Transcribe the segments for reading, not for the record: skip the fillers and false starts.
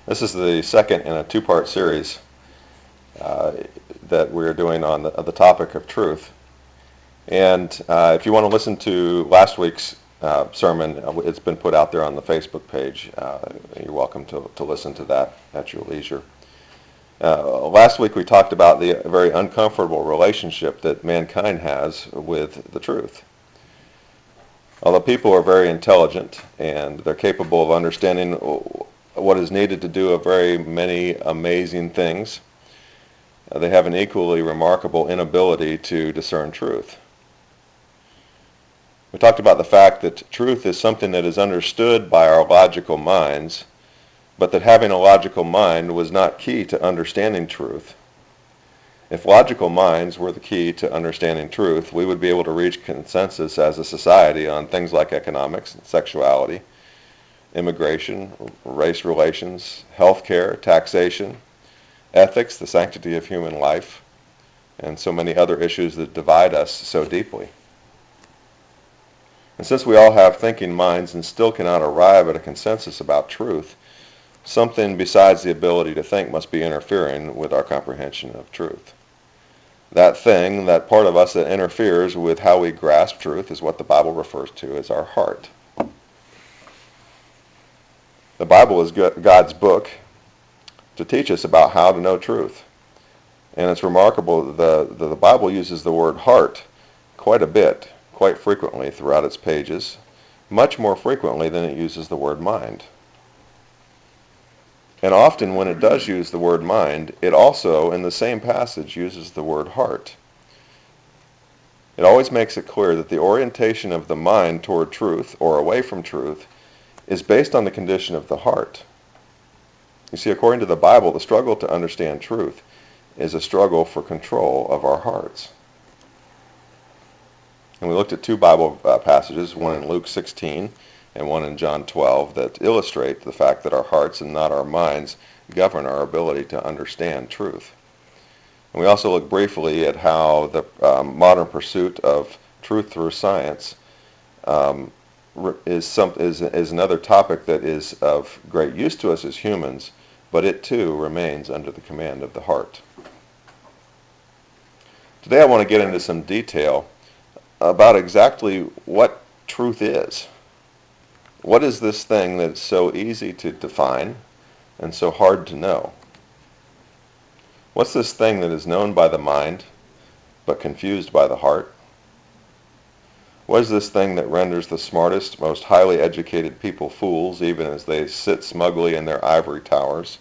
This is the second in a two-part series that we're doing on the topic of truth. And if you want to listen to last week's sermon, it's been put out there on the Facebook page. You're welcome to listen to that at your leisure. Last week we talked about the very uncomfortable relationship that mankind has with the truth. Although people are very intelligent and they're capable of understanding what is needed to do a very many amazing things, they have an equally remarkable inability to discern truth. We talked about the fact that truth is something that is understood by our logical minds, but that having a logical mind was not key to understanding truth. If logical minds were the key to understanding truth, we would be able to reach consensus as a society on things like economics, sexuality, immigration, race relations, healthcare, taxation, ethics, the sanctity of human life, and so many other issues that divide us so deeply. And since we all have thinking minds and still cannot arrive at a consensus about truth, something besides the ability to think must be interfering with our comprehension of truth. That thing, that part of us that interferes with how we grasp truth, is what the Bible refers to as our heart. The Bible is God's book to teach us about how to know truth. And it's remarkable that the Bible uses the word heart quite a bit, quite frequently throughout its pages, much more frequently than it uses the word mind. And often when it does use the word mind, it also, in the same passage, uses the word heart. It always makes it clear that the orientation of the mind toward truth or away from truth is based on the condition of the heart. You see, according to the Bible, the struggle to understand truth is a struggle for control of our hearts. And we looked at two Bible passages, one in Luke 16 and one in John 12, that illustrate the fact that our hearts and not our minds govern our ability to understand truth. And we also looked briefly at how the modern pursuit of truth through science is another topic that is of great use to us as humans, but it too remains under the command of the heart. Today I want to get into some detail about exactly what truth is. What is this thing that's so easy to define and so hard to know? What's this thing that is known by the mind but confused by the heart? What is this thing that renders the smartest, most highly educated people fools even as they sit smugly in their ivory towers,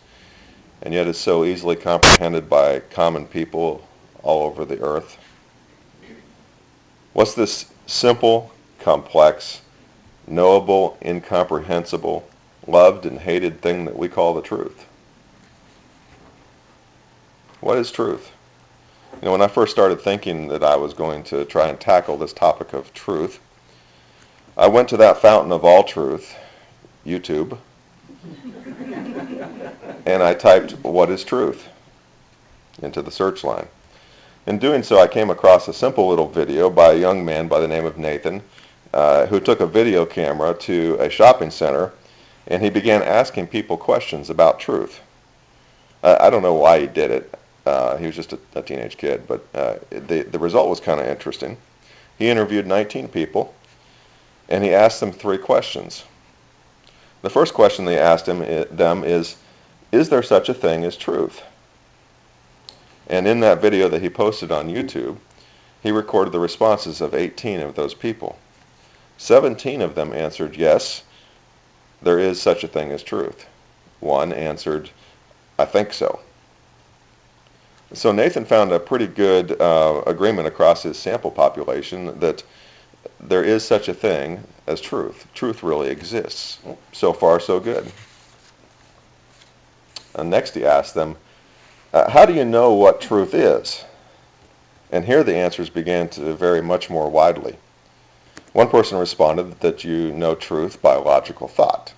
and yet is so easily comprehended by common people all over the earth? What's this simple, complex, knowable, incomprehensible, loved and hated thing that we call the truth? What is truth? You know, when I first started thinking that I was going to try and tackle this topic of truth, I went to that fountain of all truth, YouTube, and I typed, "What is truth?" into the search line. In doing so, I came across a simple little video by a young man by the name of Nathan, who took a video camera to a shopping center, and he began asking people questions about truth. I don't know why he did it. He was just a teenage kid, but the result was kind of interesting. He interviewed 19 people, and he asked them 3 questions. The first question they asked them is there such a thing as truth? And in that video that he posted on YouTube, he recorded the responses of 18 of those people. 17 of them answered, yes, there is such a thing as truth. 1 answered, I think so. So Nathan found a pretty good agreement across his sample population that there is such a thing as truth. Truth really exists. So far, so good. And next he asked them, how do you know what truth is? And here the answers began to vary much more widely. One person responded that you know truth by logical thought.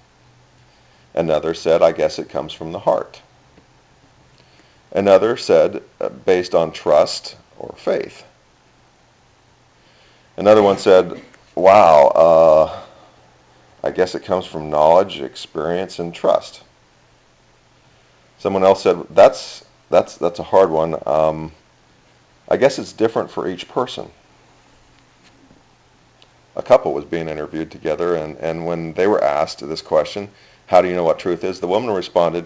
Another said, I guess it comes from the heart. Another said, based on trust or faith. Another one said, wow, I guess it comes from knowledge, experience, and trust. Someone else said, that's a hard one. I guess it's different for each person. A couple was being interviewed together, and when they were asked this question, how do you know what truth is? The woman responded,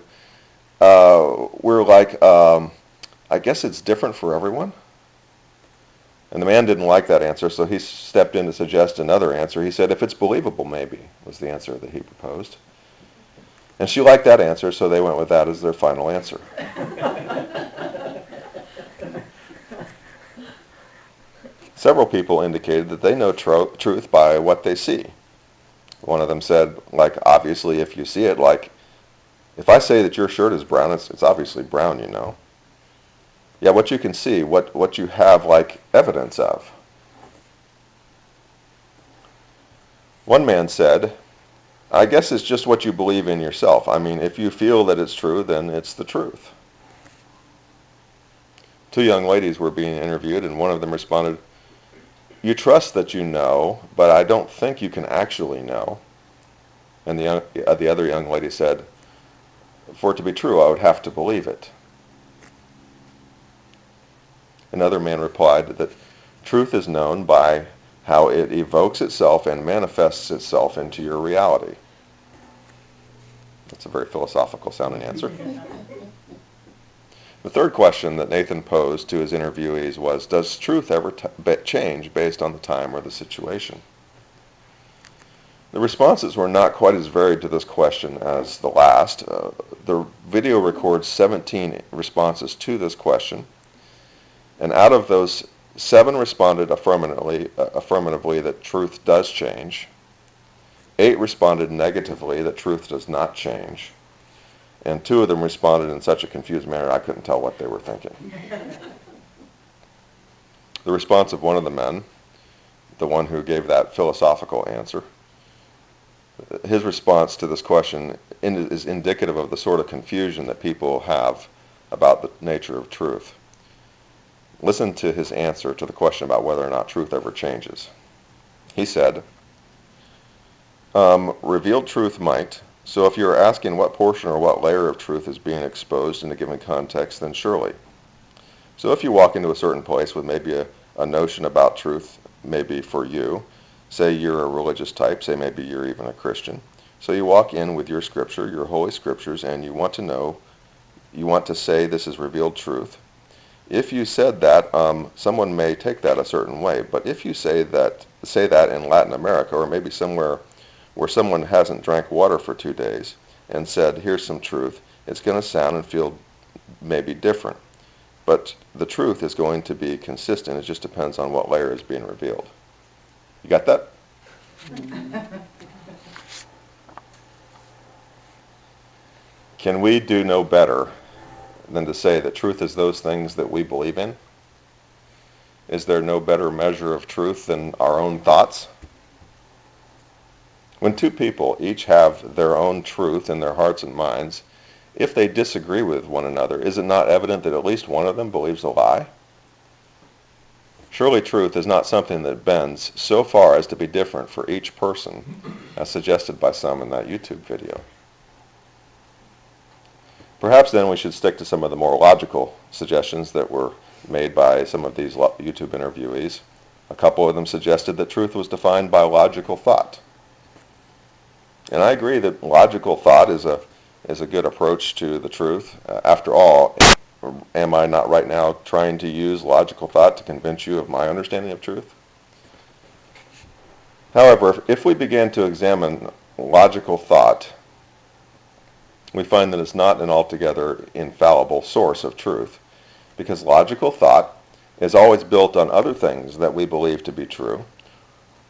we're like, I guess it's different for everyone. And the man didn't like that answer, so he stepped in to suggest another answer. He said, if it's believable, maybe, was the answer that he proposed. And she liked that answer, so they went with that as their final answer. Several people indicated that they know truth by what they see. One of them said, like, obviously, if you see it, like, if I say that your shirt is brown, it's obviously brown, you know. Yeah, what you can see, what you have, like, evidence of. One man said, I guess it's just what you believe in yourself. I mean, if you feel that it's true, then it's the truth. Two young ladies were being interviewed, and one of them responded, you trust that you know, but I don't think you can actually know. And the other young lady said, for it to be true, I would have to believe it. Another man replied that truth is known by how it evokes itself and manifests itself into your reality. That's a very philosophical sounding answer. The third question that Nathan posed to his interviewees was, does truth ever change based on the time or the situation? The responses were not quite as varied to this question as the last. The video records 17 responses to this question, and out of those, 7 responded affirmatively that truth does change. 8 responded negatively that truth does not change. And 2 of them responded in such a confused manner I couldn't tell what they were thinking. The response of one of the men, the one who gave that philosophical answer, his response to this question is indicative of the sort of confusion that people have about the nature of truth. Listen to his answer to the question about whether or not truth ever changes. He said, revealed truth might. So if you're asking what portion or what layer of truth is being exposed in a given context, then surely. So if you walk into a certain place with maybe a notion about truth, maybe for you, say you're a religious type, say maybe you're even a Christian. So you walk in with your scripture, your holy scriptures, and you want to say this is revealed truth. If you said that, someone may take that a certain way. But if you say that in Latin America, or maybe somewhere where someone hasn't drank water for 2 days and said, here's some truth, it's going to sound and feel maybe different. But the truth is going to be consistent. It just depends on what layer is being revealed. You got that? Can we do no better than to say that truth is those things that we believe in? Is there no better measure of truth than our own thoughts? When 2 people each have their own truth in their hearts and minds, if they disagree with one another, is it not evident that at least one of them believes a lie? Surely truth is not something that bends so far as to be different for each person, as suggested by some in that YouTube video. Perhaps then we should stick to some of the more logical suggestions that were made by some of these YouTube interviewees. A couple of them suggested that truth was defined by logical thought. And I agree that logical thought is a good approach to the truth. After all, am I not right now trying to use logical thought to convince you of my understanding of truth? However, if we begin to examine logical thought, we find that it's not an altogether infallible source of truth, because logical thought is always built on other things that we believe to be true,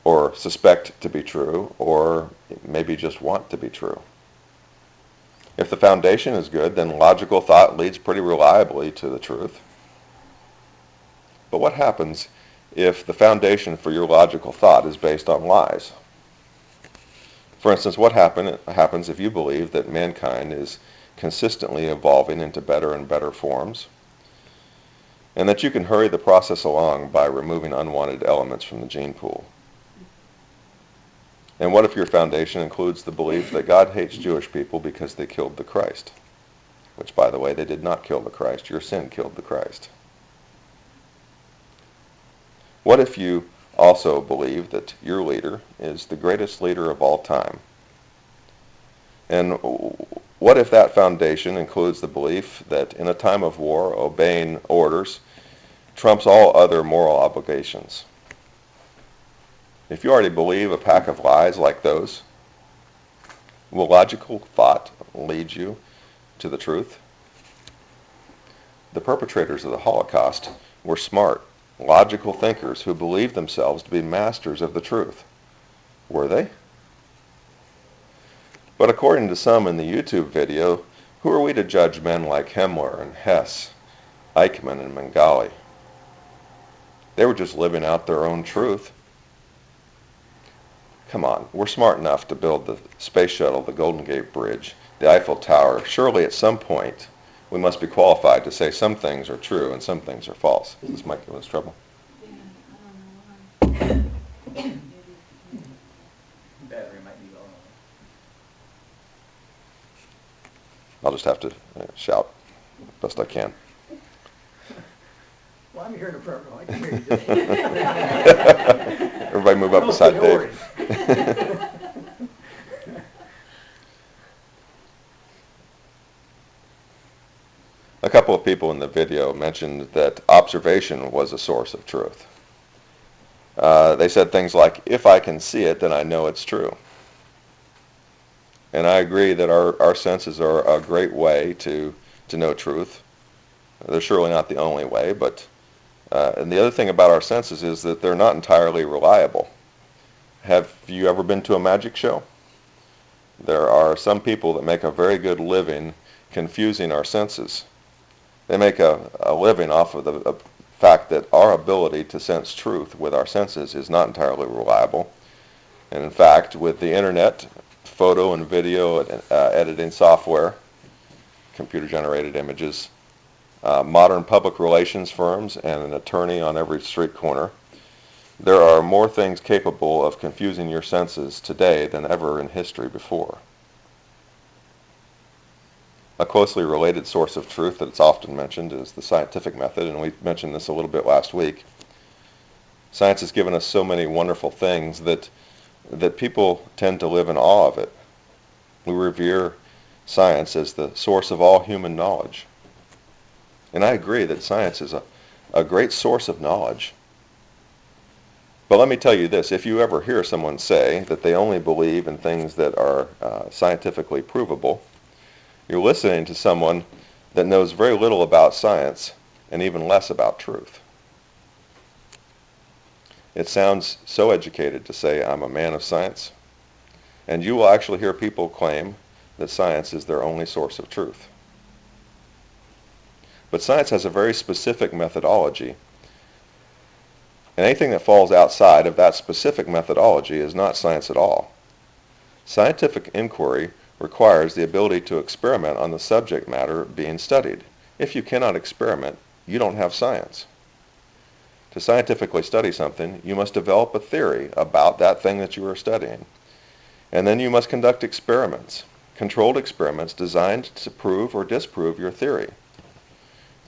or suspect to be true, or maybe just want to be true. If the foundation is good, then logical thought leads pretty reliably to the truth. But what happens if the foundation for your logical thought is based on lies? For instance, what happens if you believe that mankind is consistently evolving into better and better forms, and that you can hurry the process along by removing unwanted elements from the gene pool? And what if your foundation includes the belief that God hates Jewish people because they killed the Christ? which, by the way, they did not kill the Christ. Your sin killed the Christ. What if you also believe that your leader is the greatest leader of all time? And what if that foundation includes the belief that in a time of war, obeying orders trumps all other moral obligations? If you already believe a pack of lies like those, will logical thought lead you to the truth? The perpetrators of the Holocaust were smart, logical thinkers who believed themselves to be masters of the truth. Were they? But according to some in the YouTube video, who are we to judge men like Himmler and Hess, Eichmann and Mengele? They were just living out their own truth. Come on, we're smart enough to build the space shuttle, the Golden Gate Bridge, the Eiffel Tower. Surely at some point we must be qualified to say some things are true and some things are false. Is this mic giving us trouble? I'll just have to shout best I can. Well, I'm here in the front row. I can hear you. Everybody move up beside Dave. A couple of people in the video mentioned that observation was a source of truth. They said things like, if I can see it, then I know it's true. And I agree that our senses are a great way to know truth. They're surely not the only way, but and the other thing about our senses is that they're not entirely reliable. Have you ever been to a magic show? There are some people that make a very good living confusing our senses. They make a living off of the fact that our ability to sense truth with our senses is not entirely reliable. And in fact, with the internet, photo and video editing software, computer-generated images, modern public relations firms, and an attorney on every street corner, there are more things capable of confusing your senses today than ever in history before. A closely related source of truth that's often mentioned is the scientific method, and we mentioned this a little bit last week. Science has given us so many wonderful things that people tend to live in awe of it. We revere science as the source of all human knowledge. And I agree that science is a great source of knowledge. But let me tell you this, if you ever hear someone say that they only believe in things that are scientifically provable, you're listening to someone that knows very little about science and even less about truth. It sounds so educated to say, I'm a man of science, and you will actually hear people claim that science is their only source of truth. But science has a very specific methodology, and anything that falls outside of that specific methodology is not science at all. Scientific inquiry requires the ability to experiment on the subject matter being studied. If you cannot experiment, you don't have science. To scientifically study something, you must develop a theory about that thing that you are studying. And then you must conduct experiments, controlled experiments designed to prove or disprove your theory.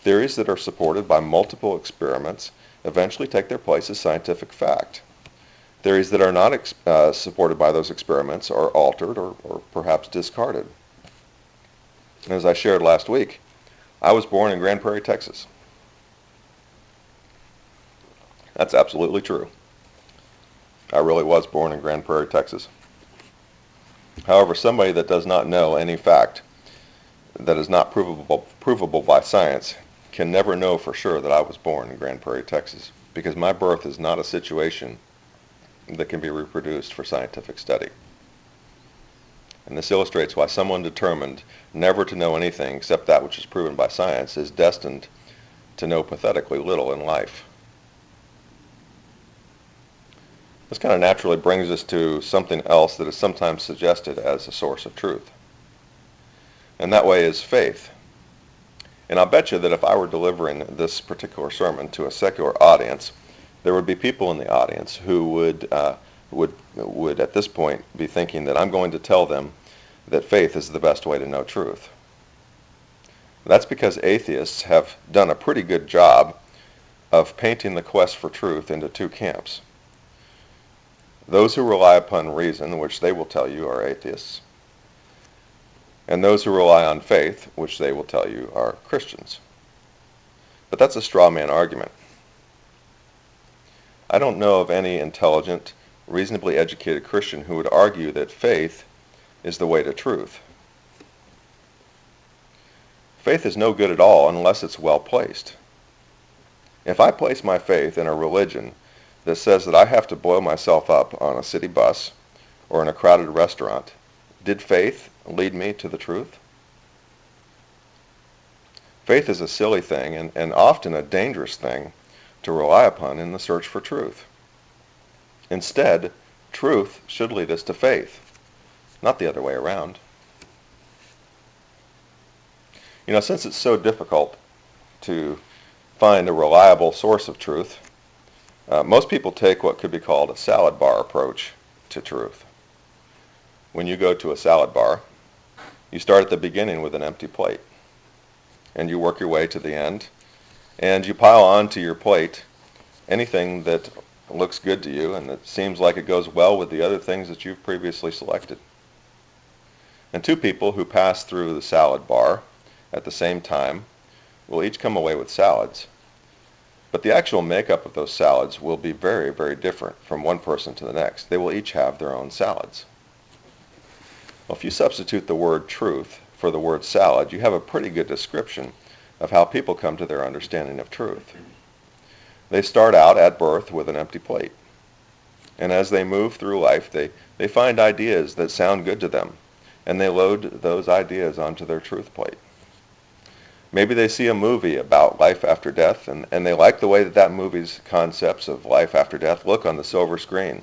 Theories that are supported by multiple experiments eventually take their place as scientific fact. Theories that are not supported by those experiments are altered or perhaps discarded. As I shared last week, I was born in Grand Prairie, Texas. That's absolutely true. I really was born in Grand Prairie, Texas. However, somebody that does not know any fact that is not provable by science can never know for sure that I was born in Grand Prairie, Texas, because my birth is not a situation that can be reproduced for scientific study. And this illustrates why someone determined never to know anything except that which is proven by science is destined to know pathetically little in life. This kind of naturally brings us to something else that is sometimes suggested as a source of truth. And that way is faith. And I'll bet you that if I were delivering this particular sermon to a secular audience, there would be people in the audience who would at this point be thinking that I'm going to tell them that faith is the best way to know truth. That's because atheists have done a pretty good job of painting the quest for truth into two camps. Those who rely upon reason, which they will tell you are atheists, and those who rely on faith, which they will tell you are Christians. But that's a straw man argument. I don't know of any intelligent, reasonably educated Christian who would argue that faith is the way to truth. Faith is no good at all unless it's well placed. If I place my faith in a religion that says that I have to boil myself up on a city bus or in a crowded restaurant, did faith lead me to the truth? Faith is a silly thing and often a dangerous thing to rely upon in the search for truth. Instead, truth should lead us to faith, not the other way around. You know, since it's so difficult to find a reliable source of truth, most people take what could be called a salad bar approach to truth. When you go to a salad bar, you start at the beginning with an empty plate, and you work your way to the end, and you pile onto your plate anything that looks good to you and that seems like it goes well with the other things that you've previously selected. And two people who pass through the salad bar at the same time will each come away with salads. But the actual makeup of those salads will be very, very different from one person to the next. They will each have their own salads. Well, if you substitute the word truth for the word salad, you have a pretty good description of how people come to their understanding of truth. They start out at birth with an empty plate. And as they move through life, they find ideas that sound good to them, and they load those ideas onto their truth plate. Maybe they see a movie about life after death, and they like the way that movie's concepts of life after death look on the silver screen.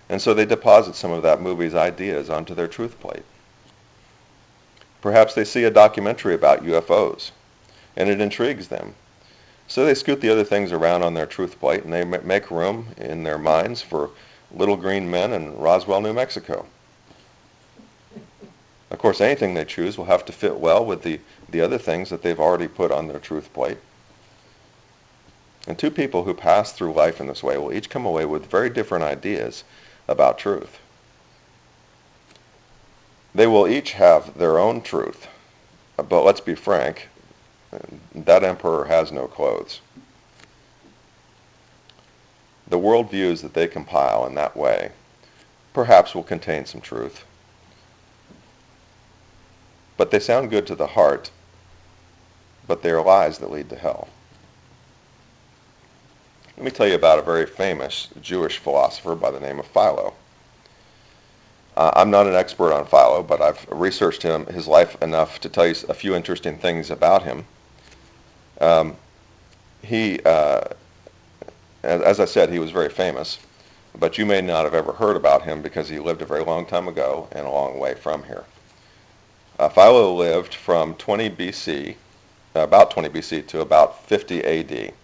And so they deposit some of that movie's ideas onto their truth plate. Perhaps they see a documentary about UFOs, and it intrigues them. So they scoot the other things around on their truth plate, and they make room in their minds for little green men in Roswell, New Mexico. Of course, anything they choose will have to fit well with the other things that they've already put on their truth plate. And two people who pass through life in this way will each come away with very different ideas about truth. They will each have their own truth, but let's be frank, that emperor has no clothes. The worldviews that they compile in that way perhaps will contain some truth, but they sound good to the heart, but they are lies that lead to hell. Let me tell you about a very famous Jewish philosopher by the name of Philo. I'm not an expert on Philo, but I've researched his life enough to tell you a few interesting things about him. As I said, he was very famous, but you may not have ever heard about him because he lived a very long time ago and a long way from here. Philo lived from about 20 BC to about 50 AD.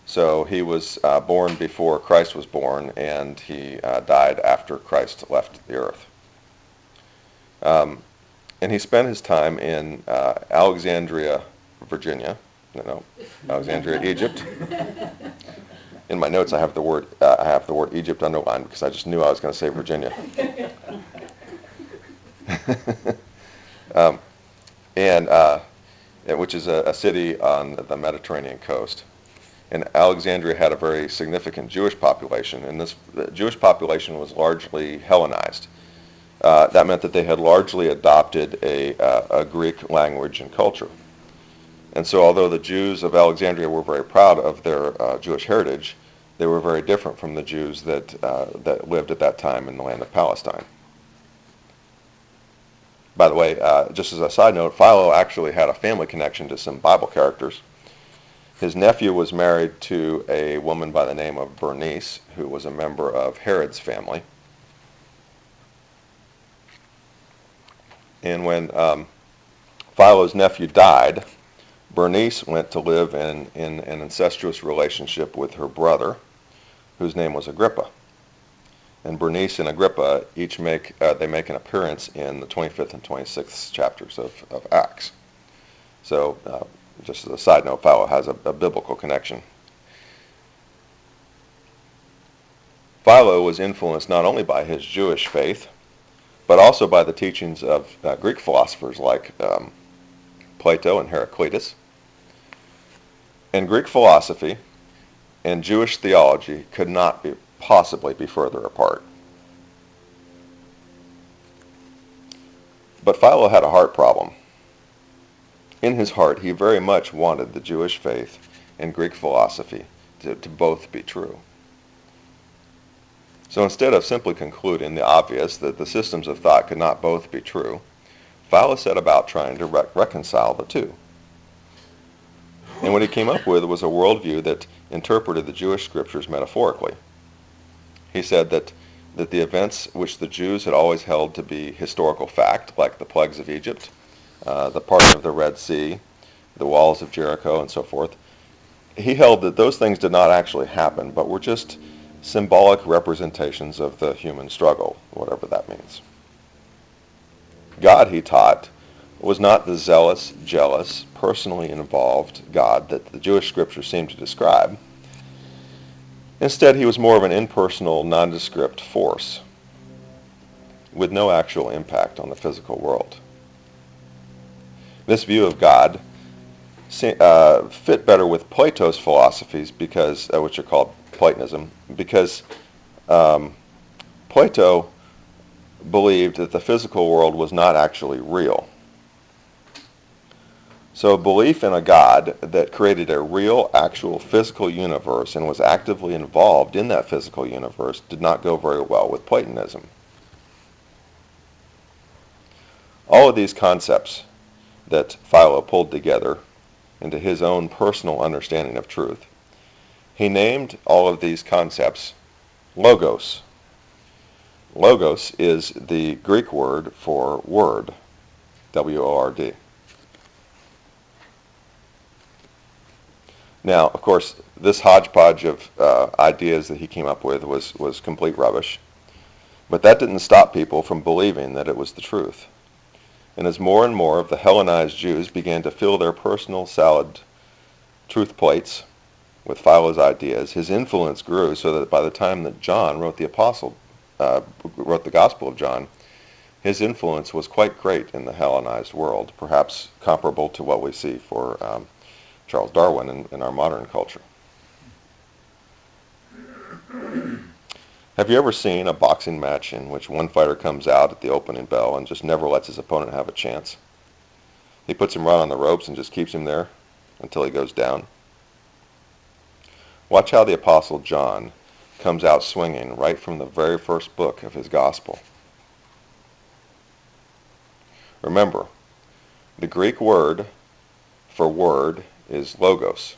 So he was born before Christ was born, and he died after Christ left the earth. And he spent his time in Alexandria, Virginia. Alexandria, Egypt. In my notes, I have the word Egypt underlined because I just knew I was going to say Virginia. Which is a city on the Mediterranean coast. And Alexandria had a very significant Jewish population, and this Jewish population was largely Hellenized. That meant that they had largely adopted a Greek language and culture. And so although the Jews of Alexandria were very proud of their Jewish heritage, they were very different from the Jews that lived at that time in the land of Palestine. By the way, just as a side note, Philo actually had a family connection to some Bible characters. His nephew was married to a woman by the name of Bernice, who was a member of Herod's family. And when Philo's nephew died, Bernice went to live in an incestuous relationship with her brother, whose name was Agrippa. And Bernice and Agrippa each make an appearance in the 25th and 26th chapters of Acts. So just as a side note, Philo has a biblical connection. Philo was influenced not only by his Jewish faith, but also by the teachings of Greek philosophers like Plato and Heraclitus. And Greek philosophy and Jewish theology could not possibly be further apart. But Philo had a heart problem. In his heart, he very much wanted the Jewish faith and Greek philosophy to both be true. So instead of simply concluding the obvious that the systems of thought could not both be true, Philo set about trying to reconcile the two. And what he came up with was a worldview that interpreted the Jewish scriptures metaphorically. He said that the events which the Jews had always held to be historical fact, like the plagues of Egypt, the parting of the Red Sea, the walls of Jericho, and so forth, he held that those things did not actually happen, but were just symbolic representations of the human struggle, whatever that means. God, he taught, was not the zealous, jealous, personally involved God that the Jewish scriptures seem to describe. Instead, he was more of an impersonal, nondescript force with no actual impact on the physical world. This view of God fit better with Plato's philosophies, which are called Platonism, because Plato believed that the physical world was not actually real. So belief in a God that created a real, actual physical universe and was actively involved in that physical universe did not go very well with Platonism. All of these concepts that Philo pulled together into his own personal understanding of truth, he named all of these concepts logos. Logos is the Greek word for word, W-O-R-D. Now, of course, this hodgepodge of ideas that he came up with was complete rubbish, but that didn't stop people from believing that it was the truth. And as more and more of the Hellenized Jews began to fill their personal salad truth plates with Philo's ideas, his influence grew so that by the time that John wrote the Gospel of John, his influence was quite great in the Hellenized world, perhaps comparable to what we see for Charles Darwin in our modern culture. Have you ever seen a boxing match in which one fighter comes out at the opening bell and just never lets his opponent have a chance? He puts him right on the ropes and just keeps him there until he goes down. Watch how the Apostle John comes out swinging right from the very first book of his gospel. Remember, the Greek word for word is logos.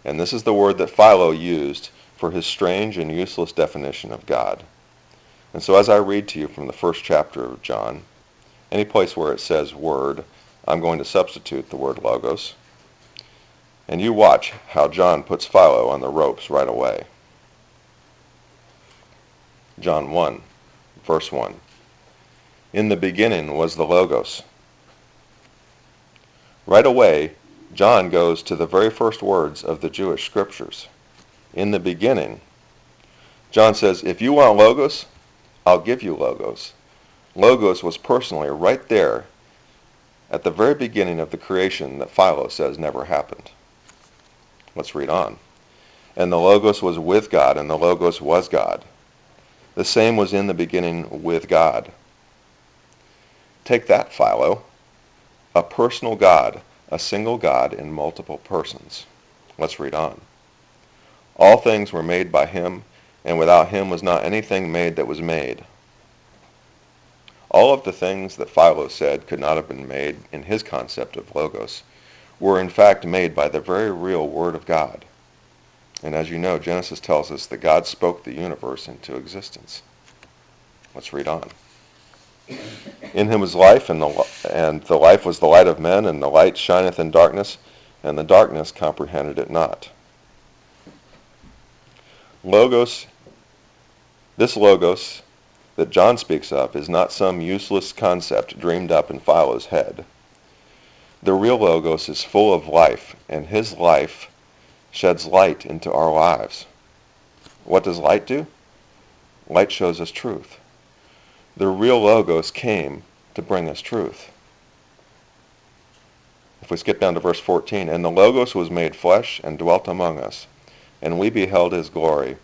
And this is the word that Philo used for his strange and useless definition of God. And so as I read to you from the first chapter of John, any place where it says word, I'm going to substitute the word logos. And you watch how John puts Philo on the ropes right away. John 1, verse 1. In the beginning was the Logos. Right away, John goes to the very first words of the Jewish scriptures. In the beginning. John says, if you want Logos, I'll give you Logos. Logos was personally right there at the very beginning of the creation that Philo says never happened. Let's read on. And the Logos was with God, and the Logos was God. The same was in the beginning with God. Take that, Philo. A personal God, a single God in multiple persons. Let's read on. All things were made by him, and without him was not anything made that was made. All of the things that Philo said could not have been made in his concept of Logos were in fact made by the very real Word of God. And as you know, Genesis tells us that God spoke the universe into existence. Let's read on. In him was life, and the life was the light of men, and the light shineth in darkness, and the darkness comprehended it not. Logos, this Logos that John speaks of is not some useless concept dreamed up in Philo's head. The real Logos is full of life, and his life sheds light into our lives. What does light do? Light shows us truth. The real Logos came to bring us truth. If we skip down to verse 14, and the Logos was made flesh and dwelt among us, and we beheld his glory,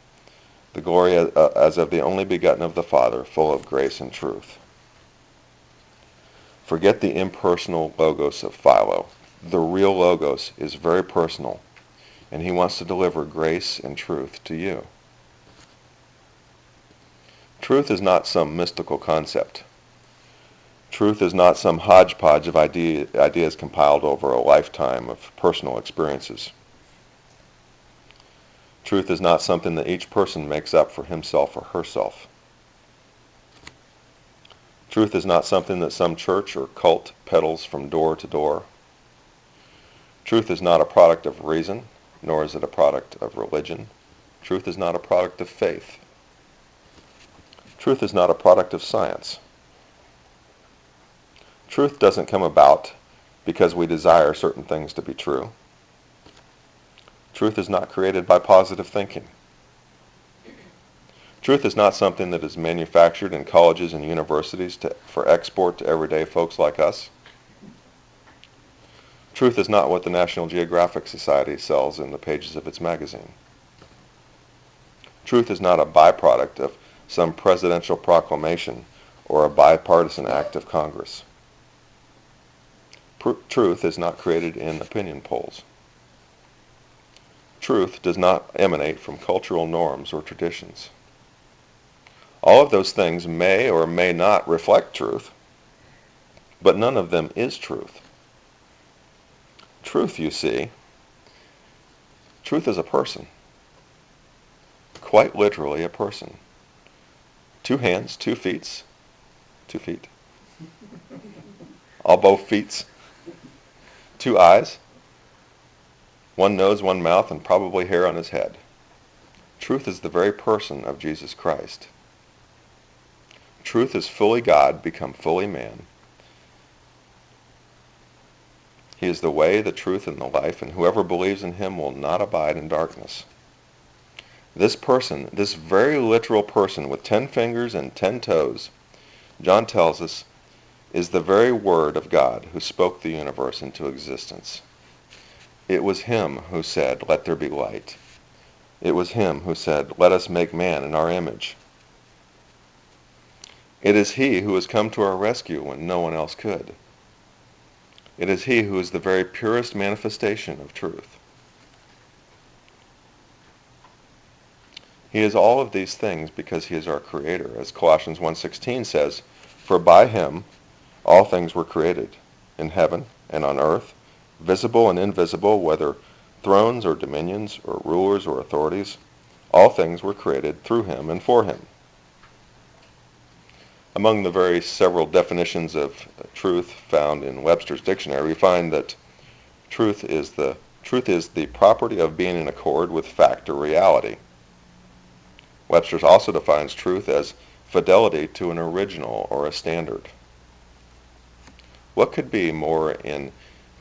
the glory as of the only begotten of the Father, full of grace and truth. Forget the impersonal Logos of Philo. The real Logos is very personal, and he wants to deliver grace and truth to you. Truth is not some mystical concept. Truth is not some hodgepodge of ideas compiled over a lifetime of personal experiences. Truth is not something that each person makes up for himself or herself. Truth is not something that some church or cult peddles from door to door. Truth is not a product of reason, nor is it a product of religion. Truth is not a product of faith. Truth is not a product of science. Truth doesn't come about because we desire certain things to be true. Truth is not created by positive thinking. Truth is not something that is manufactured in colleges and universities for export to everyday folks like us. Truth is not what the National Geographic Society sells in the pages of its magazine. Truth is not a byproduct of some presidential proclamation or a bipartisan act of Congress. Truth is not created in opinion polls. Truth does not emanate from cultural norms or traditions. All of those things may or may not reflect truth, but none of them is truth. Truth, you see, truth is a person. Quite literally a person. 2 hands, 2 feet. 2 feet. All both feet. 2 eyes. 1 nose, 1 mouth, and probably hair on his head. Truth is the very person of Jesus Christ. Truth is fully God, become fully man. He is the way, the truth, and the life, and whoever believes in him will not abide in darkness. This person, this very literal person with 10 fingers and 10 toes, John tells us, is the very Word of God who spoke the universe into existence. It was him who said, "Let there be light." It was him who said, "Let us make man in our image." It is he who has come to our rescue when no one else could. It is he who is the very purest manifestation of truth. He is all of these things because he is our creator. As Colossians 1:16 says, "For by him all things were created, in heaven and on earth, visible and invisible, whether thrones or dominions or rulers or authorities. All things were created through him and for him." Among the very several definitions of truth found in Webster's dictionary, we find that truth is the property of being in accord with fact or reality. Webster's also defines truth as fidelity to an original or a standard. What could be more in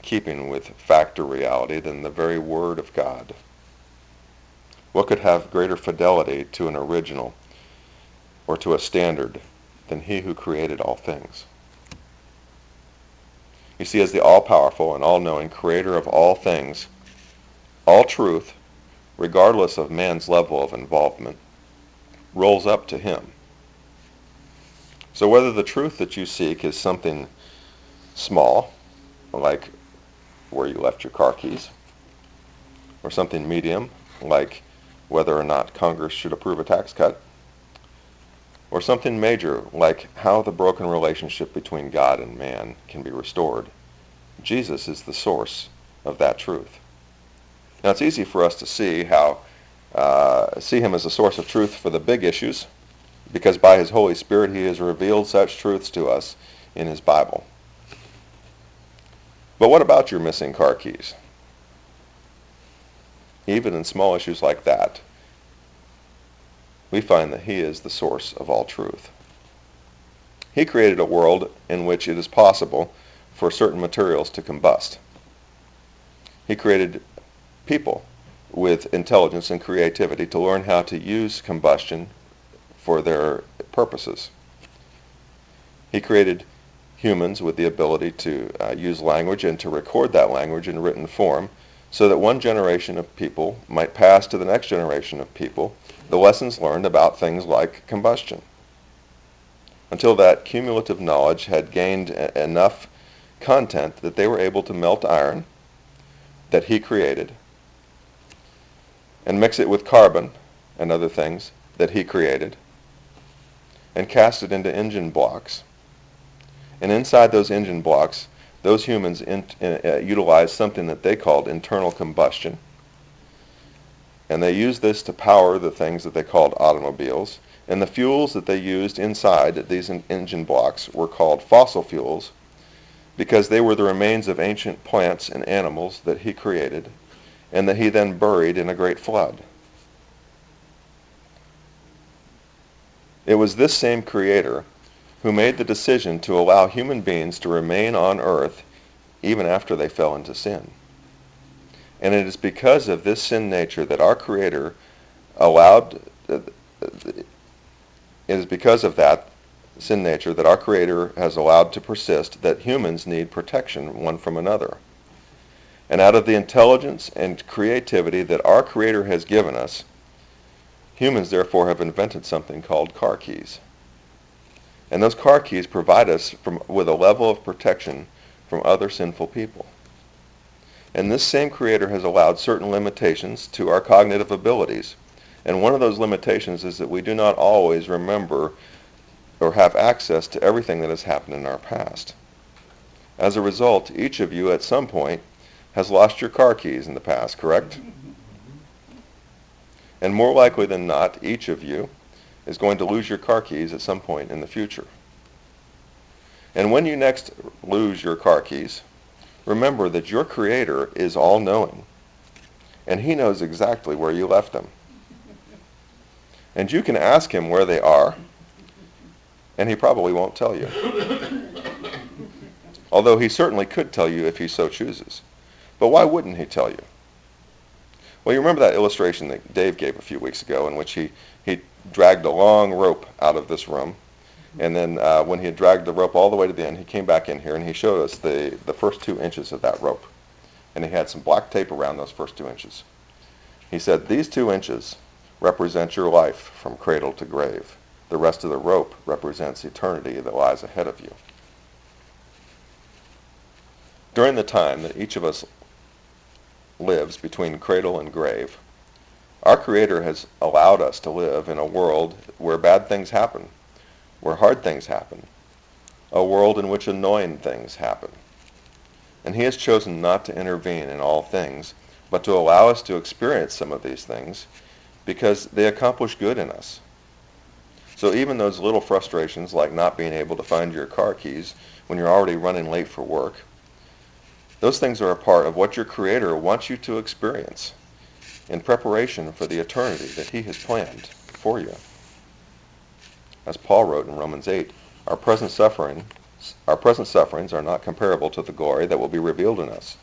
keeping with fact or reality than the very Word of God? What could have greater fidelity to an original or to a standard than he who created all things? You see, as the all-powerful and all-knowing creator of all things, all truth, regardless of man's level of involvement, rolls up to him. So whether the truth that you seek is something small, like where you left your car keys, or something medium, like whether or not Congress should approve a tax cut, or something major, like how the broken relationship between God and man can be restored, Jesus is the source of that truth. Now, it's easy for us to see him as a source of truth for the big issues, because by his Holy Spirit he has revealed such truths to us in his Bible. But what about your missing car keys? Even in small issues like that, we find that he is the source of all truth. He created a world in which it is possible for certain materials to combust. He created people with intelligence and creativity to learn how to use combustion for their purposes. He created humans with the ability to use language and to record that language in written form so that one generation of people might pass to the next generation of people the lessons learned about things like combustion, until that cumulative knowledge had gained enough content that they were able to melt iron that he created and mix it with carbon and other things that he created and cast it into engine blocks. And inside those engine blocks, those humans utilized something that they called internal combustion. And they used this to power the things that they called automobiles. And the fuels that they used inside these engine blocks were called fossil fuels because they were the remains of ancient plants and animals that he created and that he then buried in a great flood. It was this same creator who made the decision to allow human beings to remain on earth even after they fell into sin. And it is because of this sin nature that our creator allowed, it is because of that sin nature that our creator has allowed to persist that humans need protection one from another. And out of the intelligence and creativity that our creator has given us, humans therefore have invented something called car keys. And those car keys provide us with a level of protection from other sinful people. And this same creator has allowed certain limitations to our cognitive abilities. And one of those limitations is that we do not always remember or have access to everything that has happened in our past. As a result, each of you at some point has lost your car keys in the past, correct? And more likely than not, each of you is going to lose your car keys at some point in the future. And when you next lose your car keys, remember that your creator is all-knowing, and he knows exactly where you left them. And you can ask him where they are, and he probably won't tell you. Although he certainly could tell you if he so chooses. But why wouldn't he tell you? Well, you remember that illustration that Dave gave a few weeks ago in which he dragged a long rope out of this room, and then when he had dragged the rope all the way to the end, he came back in here and he showed us the first 2 inches of that rope. And he had some black tape around those first 2 inches. He said, these 2 inches represent your life from cradle to grave. The rest of the rope represents eternity that lies ahead of you. During the time that each of us lives between cradle and grave, our Creator has allowed us to live in a world where bad things happen, where hard things happen, a world in which annoying things happen. And he has chosen not to intervene in all things, but to allow us to experience some of these things because they accomplish good in us. So even those little frustrations like not being able to find your car keys when you're already running late for work, those things are a part of what your Creator wants you to experience in preparation for the eternity that he has planned for you. As Paul wrote in Romans 8, our present sufferings are not comparable to the glory that will be revealed in us.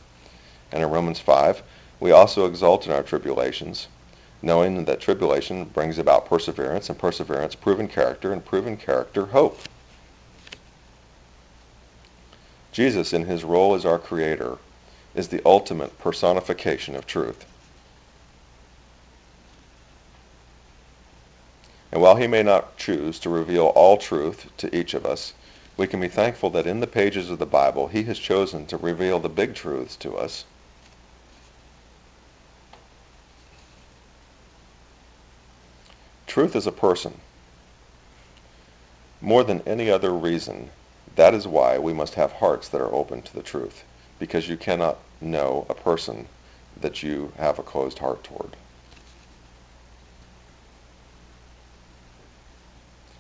And in Romans 5, we also exult in our tribulations, knowing that tribulation brings about perseverance, and perseverance proven character, and proven character hope. Jesus, in his role as our Creator, is the ultimate personification of truth. And while he may not choose to reveal all truth to each of us, we can be thankful that in the pages of the Bible, he has chosen to reveal the big truths to us. Truth is a person. More than any other reason, that is why we must have hearts that are open to the truth, because you cannot know a person that you have a closed heart toward.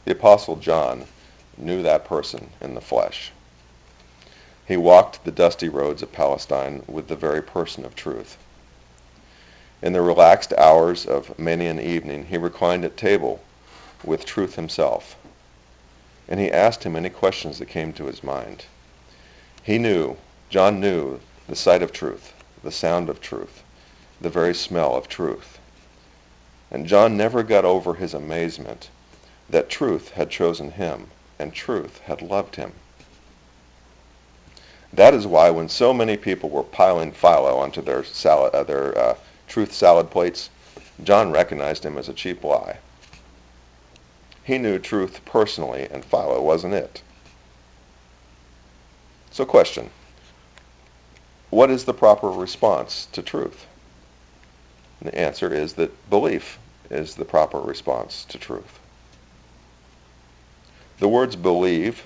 The Apostle John knew that person in the flesh. He walked the dusty roads of Palestine with the very person of truth. In the relaxed hours of many an evening, he reclined at table with truth himself, and he asked him any questions that came to his mind. John knew the sight of truth, the sound of truth, the very smell of truth. And John never got over his amazement that truth had chosen him and truth had loved him. That is why when so many people were piling Philo onto their truth salad plates, John recognized him as a cheap lie. He knew truth personally, and Philo wasn't it. So question, what is the proper response to truth? And the answer is that belief is the proper response to truth. The words believe,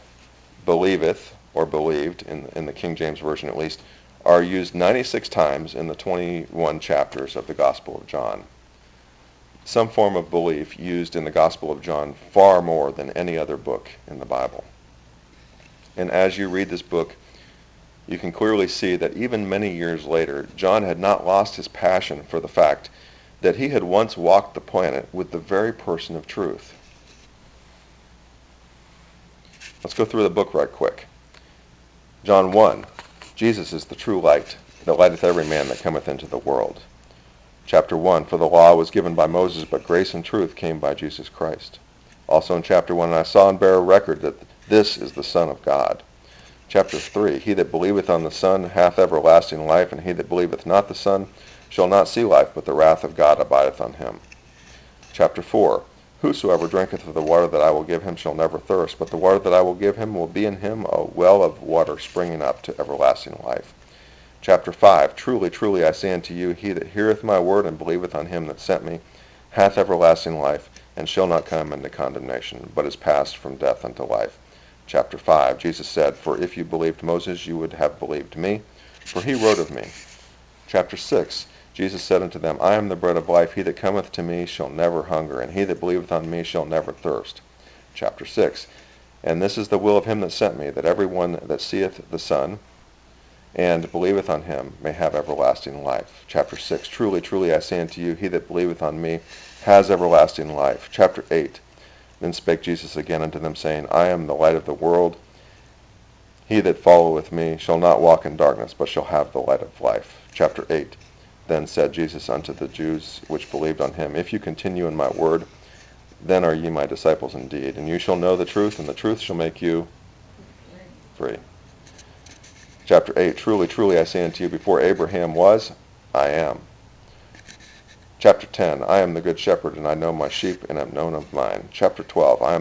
believeth, or believed, in the King James Version at least, are used 96 times in the 21 chapters of the Gospel of John. Some form of belief used in the Gospel of John far more than any other book in the Bible. And as you read this book, you can clearly see that even many years later, John had not lost his passion for the fact that he had once walked the planet with the very person of truth. Let's go through the book right quick. John 1, Jesus is the true light, that lighteth every man that cometh into the world. Chapter 1, for the law was given by Moses, but grace and truth came by Jesus Christ. Also in chapter 1, and I saw and bear a record that this is the Son of God. Chapter 3, he that believeth on the Son hath everlasting life, and he that believeth not the Son shall not see life, but the wrath of God abideth on him. Chapter 4, whosoever drinketh of the water that I will give him shall never thirst, but the water that I will give him will be in him a well of water springing up to everlasting life. Chapter 5, truly, truly, I say unto you, he that heareth my word and believeth on him that sent me hath everlasting life, and shall not come into condemnation, but is passed from death unto life. Chapter 5, Jesus said, for if you believed Moses, you would have believed me, for he wrote of me. Chapter 6, Jesus said unto them, I am the bread of life. He that cometh to me shall never hunger, and he that believeth on me shall never thirst. Chapter 6, and this is the will of him that sent me, that every one that seeth the Son and believeth on him may have everlasting life. Chapter 6, truly, truly, I say unto you, he that believeth on me has everlasting life. Chapter 8, then spake Jesus again unto them, saying, I am the light of the world. He that followeth me shall not walk in darkness, but shall have the light of life. Chapter 8, then said Jesus unto the Jews which believed on him, if you continue in my word, then are ye my disciples indeed, and you shall know the truth, and the truth shall make you free. Chapter 8, truly, truly, I say unto you, before Abraham was, I am. Chapter 10, I am the good shepherd, and I know my sheep, and am known of mine. Chapter 12, I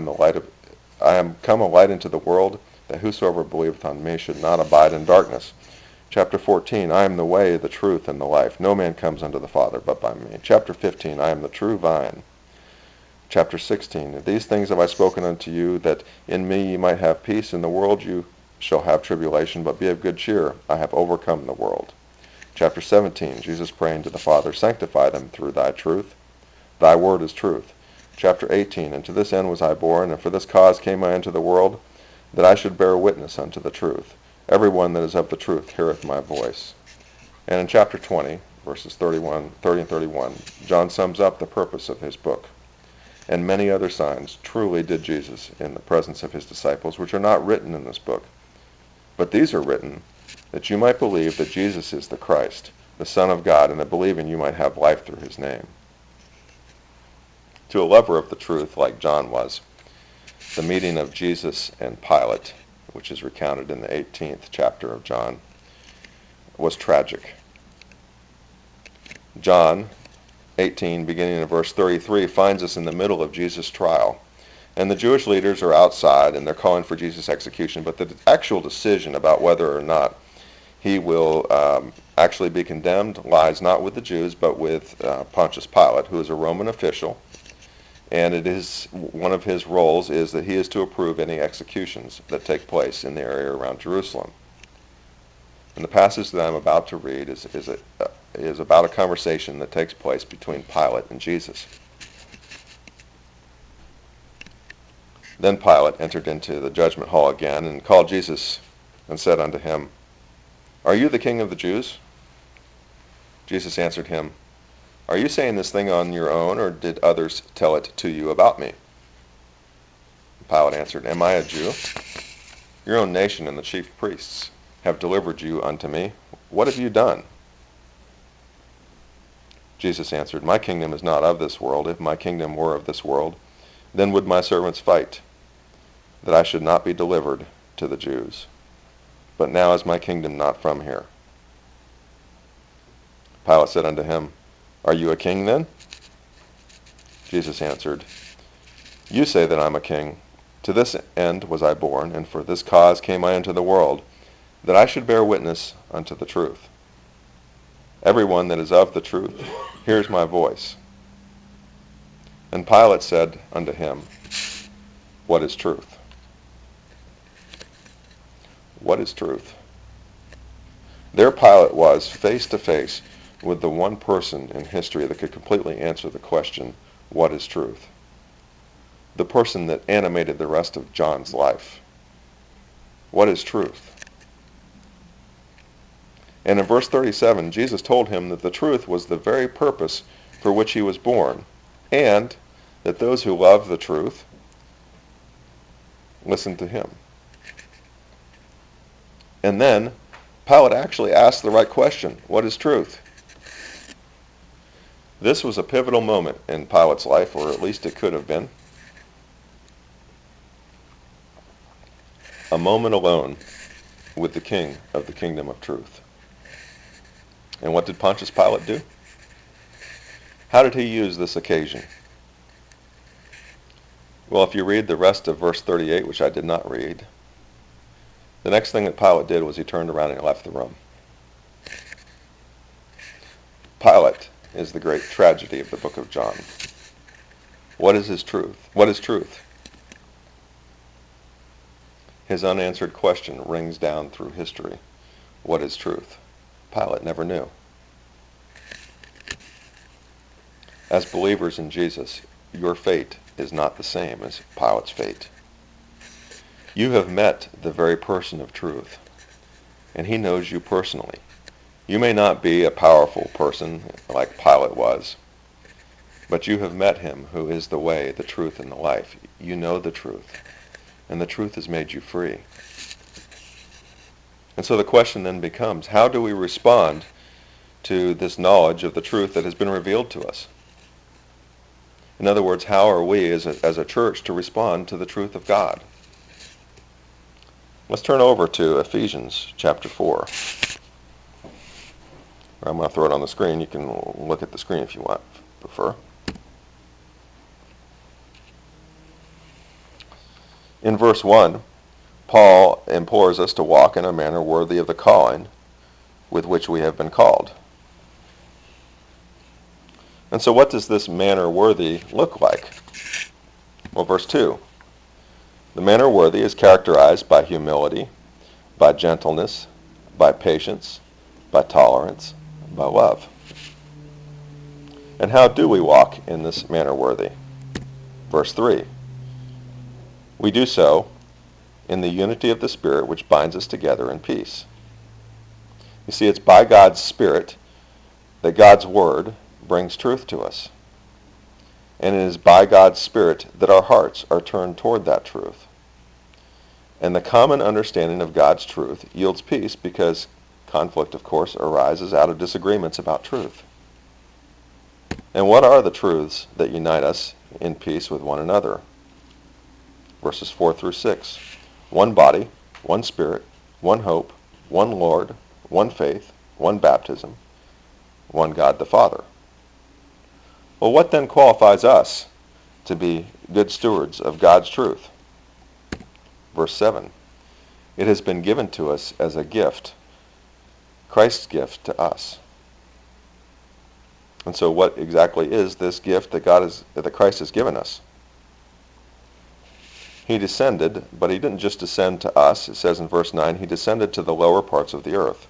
am come a light into the world, that whosoever believeth on me should not abide in darkness. Chapter 14, I am the way, the truth, and the life. No man comes unto the Father but by me. Chapter 15, I am the true vine. Chapter 16, these things have I spoken unto you, that in me ye might have peace. In the world you shall have tribulation, but be of good cheer. I have overcome the world. Chapter 17, Jesus praying to the Father, sanctify them through thy truth. Thy word is truth. Chapter 18, and to this end was I born, and for this cause came I into the world, that I should bear witness unto the truth. Every one that is of the truth heareth my voice. And in chapter 20, verses 30 and 31, John sums up the purpose of his book. And many other signs truly did Jesus in the presence of his disciples, which are not written in this book. But these are written, that you might believe that Jesus is the Christ, the Son of God, and that believing you might have life through his name. To a lover of the truth, like John was, the meeting of Jesus and Pilate, which is recounted in the 18th chapter of John, was tragic. John 18, beginning in verse 33, finds us in the middle of Jesus' trial. And the Jewish leaders are outside, and they're calling for Jesus' execution, but the actual decision about whether or not he will actually be condemned lies not with the Jews, but with Pontius Pilate, who is a Roman official. And it is one of his roles is that he is to approve any executions that take place in the area around Jerusalem. And the passage that I'm about to read is about a conversation that takes place between Pilate and Jesus. Then Pilate entered into the judgment hall again, and called Jesus, and said unto him, Are you the king of the Jews? Jesus answered him, Are you saying this thing on your own, or did others tell it to you about me? Pilate answered, Am I a Jew? Your own nation and the chief priests have delivered you unto me. What have you done? Jesus answered, My kingdom is not of this world. If my kingdom were of this world, then would my servants fight, that I should not be delivered to the Jews. But now is my kingdom not from here. Pilate said unto him, Are you a king then? Jesus answered, You say that I am a king. To this end was I born, and for this cause came I into the world, that I should bear witness unto the truth. Every one that is of the truth hears my voice. And Pilate said unto him, What is truth? What is truth? There Pilate was, face to face with the one person in history that could completely answer the question, what is truth? The person that animated the rest of John's life. What is truth? And in verse 37, Jesus told him that the truth was the very purpose for which he was born, and that those who love the truth listen to him. And then Pilate actually asked the right question, what is truth? This was a pivotal moment in Pilate's life, or at least it could have been. A moment alone with the King of the kingdom of truth. And what did Pontius Pilate do? How did he use this occasion? Well, if you read the rest of verse 38, which I did not read, the next thing that Pilate did was he turned around and he left the room. Pilate is the great tragedy of the book of John. What is his truth? What is truth? His unanswered question rings down through history. What is truth? Pilate never knew. As believers in Jesus, your fate is not the same as Pilate's fate. You have met the very person of truth, and he knows you personally. You may not be a powerful person like Pilate was, but you have met him who is the way, the truth, and the life. You know the truth, and the truth has made you free. And so the question then becomes, how do we respond to this knowledge of the truth that has been revealed to us? In other words, how are we as a church to respond to the truth of God? Let's turn over to Ephesians chapter 4. I'm going to throw it on the screen. You can look at the screen if you want, prefer. In verse 1, Paul implores us to walk in a manner worthy of the calling with which we have been called. And so what does this manner worthy look like? Well, verse 2. The manner worthy is characterized by humility, by gentleness, by patience, by tolerance, by love. And how do we walk in this manner worthy? Verse 3. We do so in the unity of the Spirit which binds us together in peace. You see, it's by God's Spirit that God's Word brings truth to us. And it is by God's Spirit that our hearts are turned toward that truth. And the common understanding of God's truth yields peace because conflict, of course, arises out of disagreements about truth. And what are the truths that unite us in peace with one another? Verses 4 through 6. One body, one Spirit, one hope, one Lord, one faith, one baptism, one God the Father. Well, what then qualifies us to be good stewards of God's truth? Verse 7. It has been given to us as a gift, Christ's gift to us. And so what exactly is this gift that Christ has given us? He descended, but he didn't just descend to us. It says in verse 9, he descended to the lower parts of the earth.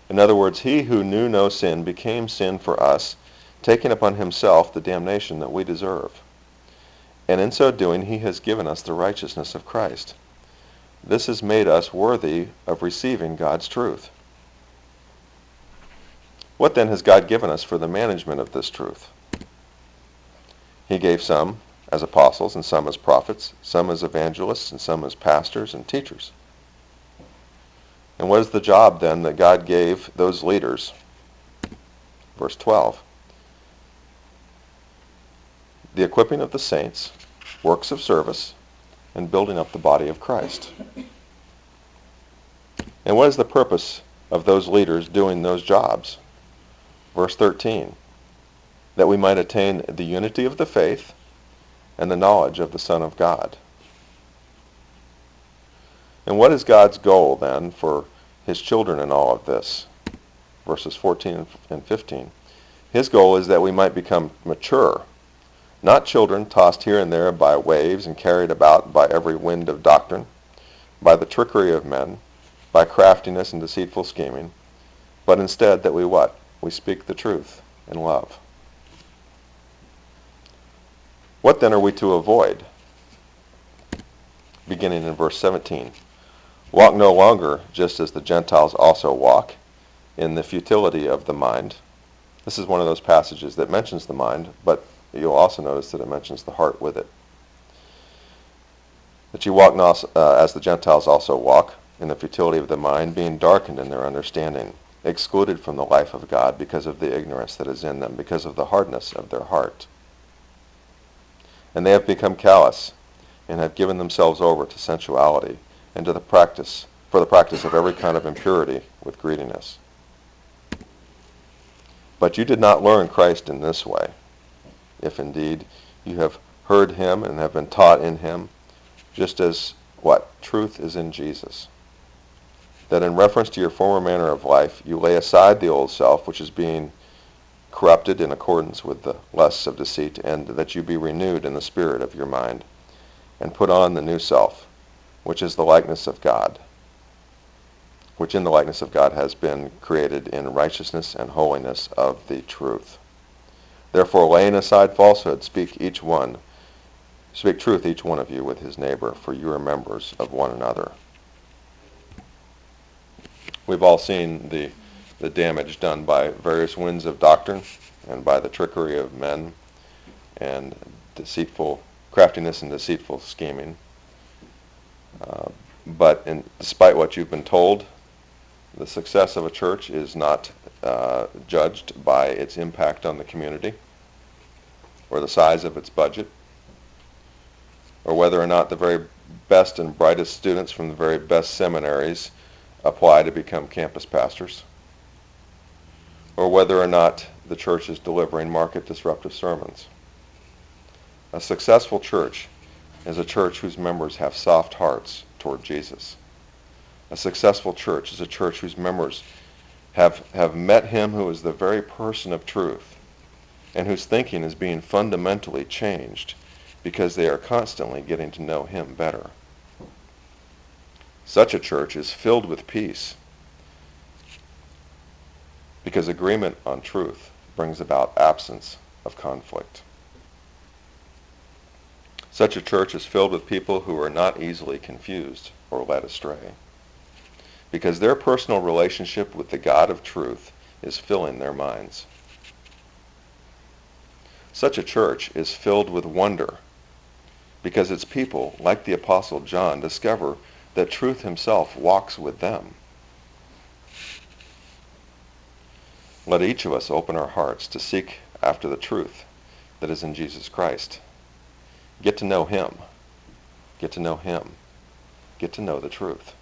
In other words, he who knew no sin became sin for us, taking upon himself the damnation that we deserve. And in so doing, he has given us the righteousness of Christ. This has made us worthy of receiving God's truth. What then has God given us for the management of this truth? He gave some as apostles and some as prophets, some as evangelists and some as pastors and teachers. And what is the job then that God gave those leaders? Verse 12. The equipping of the saints, works of service, and building up the body of Christ. And what is the purpose of those leaders doing those jobs? Verse 13. That we might attain the unity of the faith and the knowledge of the Son of God. And what is God's goal then for his children in all of this? Verses 14 and 15. His goal is that we might become mature, not children tossed here and there by waves and carried about by every wind of doctrine, by the trickery of men, by craftiness and deceitful scheming, but instead that we what? We speak the truth in love. What then are we to avoid? Beginning in verse 17. Walk no longer just as the Gentiles also walk, in the futility of the mind. This is one of those passages that mentions the mind, but you'll also notice that it mentions the heart with it. That you walk not as the Gentiles also walk, in the futility of the mind, being darkened in their understanding, excluded from the life of God because of the ignorance that is in them, because of the hardness of their heart. And they have become callous, and have given themselves over to sensuality, and to the practice of every kind of impurity with greediness. But you did not learn Christ in this way, if indeed you have heard him and have been taught in him, just as what? Truth is in Jesus. That in reference to your former manner of life, you lay aside the old self, which is being corrupted in accordance with the lusts of deceit, and that you be renewed in the spirit of your mind, and put on the new self, which is the likeness of God, which in the likeness of God has been created in righteousness and holiness of the truth. Therefore, laying aside falsehood, speak truth each one of you with his neighbor, for you are members of one another. We've all seen the damage done by various winds of doctrine and by the trickery of men and deceitful craftiness and deceitful scheming. But despite what you've been told, the success of a church is not judged by its impact on the community or the size of its budget or whether or not the very best and brightest students from the very best seminaries apply to become campus pastors, or whether or not the church is delivering market-disruptive sermons. A successful church is a church whose members have soft hearts toward Jesus. A successful church is a church whose members have met him who is the very person of truth and whose thinking is being fundamentally changed because they are constantly getting to know him better. Such a church is filled with peace because agreement on truth brings about absence of conflict. Such a church is filled with people who are not easily confused or led astray because their personal relationship with the God of truth is filling their minds. Such a church is filled with wonder because its people, like the Apostle John, discover that truth himself walks with them. Let each of us open our hearts to seek after the truth that is in Jesus Christ. Get to know him. Get to know him. Get to know the truth.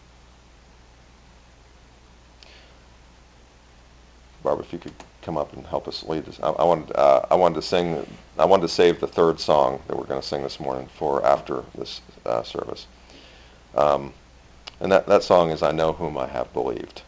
Barbara, if you could come up and help us lead us. I wanted to save the third song that we're going to sing this morning for after this service. And that song is I Know Whom I Have Believed.